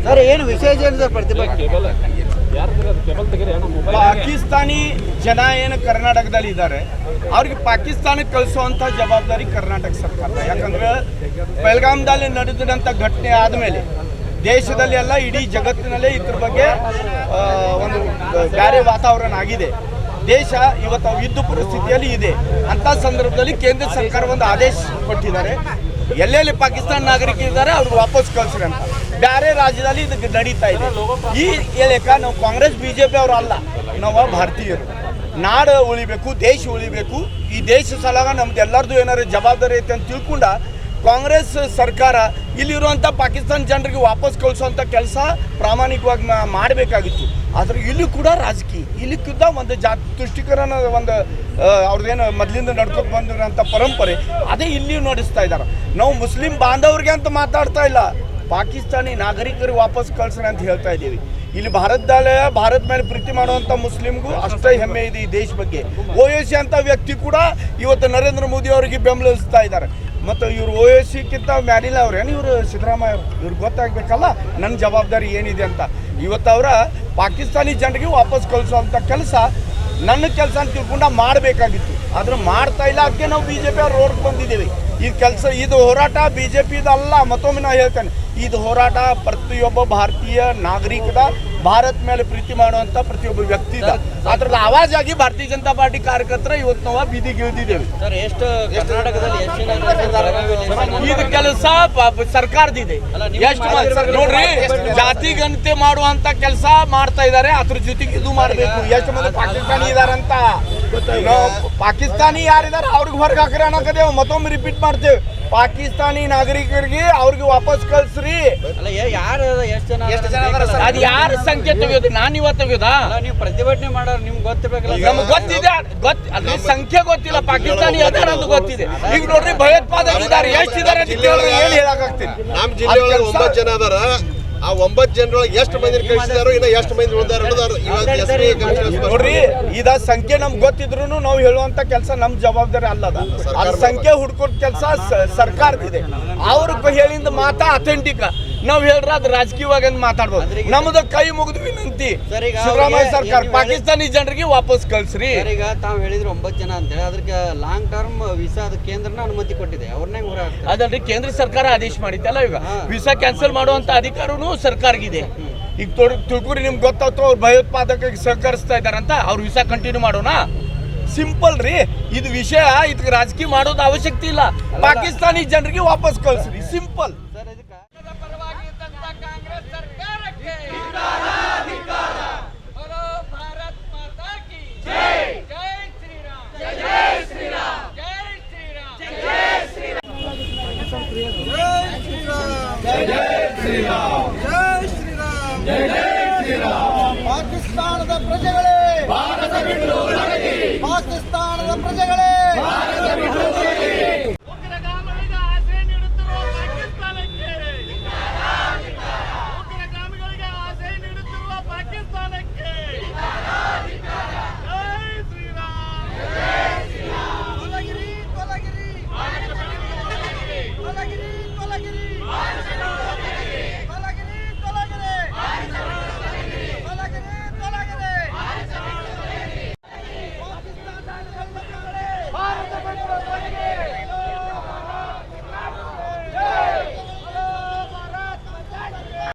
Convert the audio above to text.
Sir ಏನು ವಿಶೇಷ ಏನು ಸರ್ ಪ್ರತಿಭಟನೆ? ಪಾಕಿಸ್ತಾನಿ ಜನ ಏನು ಕರ್ನಾಟಕದಲ್ಲಿ ಇದ್ದಾರೆ ಅವ್ರಿಗೆ ಪಾಕಿಸ್ತಾನಕ್ಕೆ ಕಳಿಸುವಂಥ ಜವಾಬ್ದಾರಿ ಕರ್ನಾಟಕ ಸರ್ಕಾರದ. ಯಾಕಂದ್ರೆ ಬೆಳಗಾಂದಲ್ಲಿ ನಡೆದಂಥ ಘಟನೆ ಆದಮೇಲೆ ದೇಶದಲ್ಲಿ ಎಲ್ಲ ಇಡೀ ಜಗತ್ತಿನಲ್ಲೇ ಇದ್ರ ಬಗ್ಗೆ ಒಂದು ಬೇರೆ ವಾತಾವರಣ ಆಗಿದೆ. ದೇಶ ಇವತ್ತು ಯುದ್ಧ ಪರಿಸ್ಥಿತಿಯಲ್ಲಿ ಇದೆ. ಅಂಥ ಸಂದರ್ಭದಲ್ಲಿ ಕೇಂದ್ರ ಸರ್ಕಾರ ಒಂದು ಆದೇಶ ಕೊಟ್ಟಿದ್ದಾರೆ, ಎಲ್ಲೆಲ್ಲಿ ಪಾಕಿಸ್ತಾನ ನಾಗರಿಕರಿದ್ದಾರೆ ಅವ್ರಿಗೆ ವಾಪಸ್ ಕಳಿಸ್ರಿ ಅಂತ. ಬೇರೆ ರಾಜ್ಯದಲ್ಲಿ ಇದಕ್ಕೆ ನಡೀತಾ ಇದೆ. ಈ ಹೇಳಕ ನಾವು ಕಾಂಗ್ರೆಸ್ BJP ಅವರು ಅಲ್ಲ, ನಾವು ಭಾರತೀಯರು. ನಾಡು ಉಳಿಬೇಕು, ದೇಶ ಉಳಿಬೇಕು. ಈ ದೇಶ ಸಲಗ ನಮ್ದು ಎಲ್ಲರದು ಏನಾದ್ರು ಜವಾಬ್ದಾರಿ ಐತೆ ಅಂತ ತಿಳ್ಕೊಂಡ ಕಾಂಗ್ರೆಸ್ ಸರ್ಕಾರ ಇಲ್ಲಿರುವಂಥ ಪಾಕಿಸ್ತಾನ ಜನರಿಗೆ ವಾಪಸ್ ಕಳಿಸುವಂಥ ಕೆಲಸ ಪ್ರಾಮಾಣಿಕವಾಗಿ ಮಾಡಬೇಕಾಗಿತ್ತು. ಆದರೆ ಇಲ್ಲಿ ಕೂಡ ರಾಜಕೀಯ, ಇಲ್ಲಿ ಕೂಡ ಒಂದು ತುಷ್ಟೀಕರಣ ಒಂದು ಅವ್ರದ್ದೇನು ಮೊದಲಿಂದ ನಡ್ಕೊಂಡು ಬಂದಿರೋಂಥ ಪರಂಪರೆ ಅದೇ ಇಲ್ಲಿ ನಡೆಸ್ತಾ ಇದ್ದಾರೆ. ನಾವು ಮುಸ್ಲಿಂ ಬಾಂಧವ್ರಿಗೆ ಅಂತ ಮಾತಾಡ್ತಾ ಇಲ್ಲ, ಪಾಕಿಸ್ತಾನಿ ನಾಗರಿಕರಿಗೆ ವಾಪಸ್ ಕಳ್ಸೋಣ ಅಂತ ಹೇಳ್ತಾ ಇದ್ದೀವಿ. ಇಲ್ಲಿ ಭಾರತ ಮೇಲೆ ಪ್ರೀತಿ ಮಾಡುವಂಥ ಮುಸ್ಲಿಮ್ಗೂ ಅಷ್ಟೇ ಹೆಮ್ಮೆ ಇದೆ ಈ ದೇಶ ಬಗ್ಗೆ. OAC ಅಂತ ವ್ಯಕ್ತಿ ಕೂಡ ಇವತ್ತು ನರೇಂದ್ರ ಮೋದಿ ಅವರಿಗೆ ಬೆಂಬಲಿಸ್ತಾ ಇದ್ದಾರೆ. ಮತ್ತು ಇವರು OACಕ್ಕಿಂತ ಮ್ಯಾಲಿಲ್ಲ ಅವ್ರೇನು ಇವರು ಸಿದ್ದರಾಮಯ್ಯ ಅವರು. ಇವ್ರಿಗೆ ಗೊತ್ತಾಗಬೇಕಲ್ಲ ನನ್ನ ಜವಾಬ್ದಾರಿ ಏನಿದೆ ಅಂತ. ಇವತ್ತು ಅವರ ಪಾಕಿಸ್ತಾನಿ ಜನರಿಗೆ ವಾಪಸ್ ಕಳಿಸುವಂಥ ಕೆಲಸ ನನ್ನ ಕೆಲಸ ಅಂತ ತಿಳ್ಕೊಂಡ ಮಾಡಬೇಕಾಗಿತ್ತು, ಆದರೆ ಮಾಡ್ತಾ ಇಲ್ಲ. ಅದಕ್ಕೆ ನಾವು BJP ಅವ್ರು ರೋಡ್ಗೆ ಬಂದಿದ್ದೀವಿ. ಈ ಕೆಲಸ ಇದು ಹೋರಾಟ BJPದಲ್ಲ, ಮತ್ತೊಮ್ಮೆ ನಾನು ಹೇಳ್ತೇನೆ, ಇದು ಹೋರಾಟ ಪ್ರತಿಯೊಬ್ಬ ಭಾರತೀಯ ನಾಗರಿಕದ, ಭಾರತ ಮೇಲೆ ಪ್ರೀತಿ ಮಾಡುವಂಥ ಪ್ರತಿಯೊಬ್ಬ ವ್ಯಕ್ತಿದ. ಅದ್ರಲ್ಲಿ ಆವಾಜ್ ಆಗಿ ಭಾರತೀಯ ಜನತಾ ಪಾರ್ಟಿ ಕಾರ್ಯಕರ್ತರ ಇವತ್ತು ನಾವು ಬೀದಿಗೆ ಇಳಿದಿದ್ದೇವೆ. ಸರ್ ಎಷ್ಟು ಕರ್ನಾಟಕದಲ್ಲಿ ಇದು ಕೆಲಸ ಸರ್ಕಾರದಿದೆ. ಎಷ್ಟು ನೋಡ್ರಿ, ಜಾತಿ ಗಣತಿ ಮಾಡುವಂತ ಕೆಲಸ ಮಾಡ್ತಾ ಇದ್ದಾರೆ, ಅದ್ರ ಜೊತೆಗೆ ಇದು ಮಾಡಬೇಕು. ಎಷ್ಟು ಮಂದಿ ಪಾಕಿಸ್ತಾನಿ ಇದಾರಂತ, ಪಾಕಿಸ್ತಾನಿ ಯಾರಿದಾರೆ ಅವ್ರಿಗೆ ಹೊರಗೆ ಹಾಕ್ರಿ ಅನ್ನಕದೇವು. ಮತ್ತೊಮ್ಮೆ ರಿಪೀಟ್ ಮಾಡ್ತೇವೆ, ಪಾಕಿಸ್ತಾನಿ ನಾಗರಿಕರಿಗೆ ಅವ್ರಿಗೆ ವಾಪಸ್ ಕಳ್ಸ್ರಿ. ಅದು ಯಾರ ಸಂಖ್ಯೆ ತೆಗೆಯೋದು? ನಾನು ಇವತ್ತು ತೆಗೆಯೋದಾ? ನೀವು ಪ್ರತಿಭಟನೆ ಮಾಡೋರು ನಿಮ್ಗೆ ಗೊತ್ತಿರ್ಬೇಕಲ್ಲ. ನಮ್ಗೆ ಗೊತ್ತಿದೆ, ಅಲ್ಲಿ ಸಂಖ್ಯೆ ಗೊತ್ತಿಲ್ಲ, ಪಾಕಿಸ್ತಾನಿ ಅದಾರ ಅಂತ ಗೊತ್ತಿದೆ. ಈಗ ನೋಡ್ರಿ, ಭಯೋತ್ಪಾದಕರು ಇದ್ದಾರೆ, ಎಷ್ಟಿದ್ದಾರೆ ಅಂತ ಕೇಳಿದ್ರೆ ಏನು ಹೇಳಕ್ಕಾಗ್ತೀನಿ. ನಮ್ಮ ಜಿಲ್ಲೆಯೊಳಗೆ 9 ಜನ ಅದಾರ. ಆ 9 ಜನರೊಳಗೆ ಎಷ್ಟು ಮಂದಿ ಕಳಿಸಿದಾರೋ, ಇನ್ನ ಎಷ್ಟು ಮಂದಿ ಉಳಿದಾರ ನೋಡ್ರಿ. ಇದ ಸಂಖ್ಯೆ ನಮ್ಗೆ ಗೊತ್ತಿದ್ರು ನಾವು ಹೇಳುವಂತ ಕೆಲಸ ನಮ್ ಜವಾಬ್ದಾರಿ ಅಲ್ಲದ. ಅದ್ ಸಂಖ್ಯೆ ಹುಡ್ಕೊಟ್ ಕೆಲಸ ಸರ್ಕಾರದಿದೆ. ಅವ್ರ ಹೇಳಿದ ಮಾತಾ ಅಥೆಂಟಿಕ್. ನಾವ್ ಹೇಳ್ರ ಅದು ರಾಜಕೀಯವಾಗಿ ಮಾತಾಡ್ಬೋದು. ನಮ್ದು ಕೈ ಮುಗಿದು ವಿನಂತಿ, ಸಿದ್ದರಾಮಯ್ಯ ಸರ್ಕಾರ ಪಾಕಿಸ್ತಾನಿ ಜನರಿಗೆ ವಾಪಸ್ ಕಳ್ಸ್ರಿ. ಈಗ ತಾವ್ ಹೇಳಿದ್ರು 9 ಜನ ಅಂತ ಹೇಳಿ, ಅದಕ್ಕೆ ಲಾಂಗ್ ಟರ್ಮ್ ವೀಸಾ ಕೇಂದ್ರನ ಅನುಮತಿ ಕೊಟ್ಟಿದೆ. ಅವ್ರನ್ನೇ ಅದಲ್ರಿ, ಕೇಂದ್ರ ಸರ್ಕಾರ ಆದೇಶ ಮಾಡಿದ್ದಲ್ಲ. ಈಗ ವೀಸಾ ಕ್ಯಾನ್ಸಲ್ ಮಾಡುವಂತ ಅಧಿಕಾರನು ಸರ್ಕಾರಗಿದೆ. ಈಗ ತಿಳ್ಕೊರಿ, ನಿಮ್ಗೆ ಗೊತ್ತಾಗ್ತು ಅವ್ರು ಭಯೋತ್ಪಾದಕರಿಗೆ ಸಹಕರಿಸ್ತಾ ಇದಾರಂತ. ಅವ್ರ ವೀಸಾ ಕಂಟಿನ್ಯೂ ಮಾಡೋಣ, ಸಿಂಪಲ್ ರೀ. ಇದು ವಿಷಯ, ಇದಕ್ಕೆ ರಾಜಕೀಯ ಮಾಡೋದು ಅವಶ್ಯಕತೆ ಇಲ್ಲ. ಪಾಕಿಸ್ತಾನಿ ಜನರಿಗೆ ವಾಪಸ್ ಕಳ್ಸ್ರಿ, ಸಿಂಪಲ್. ಪಾಕಿಸ್ತಾನದ ಪ್ರಜೆಗಳೇ, ಭಾರತ ಬಿಟ್ಟು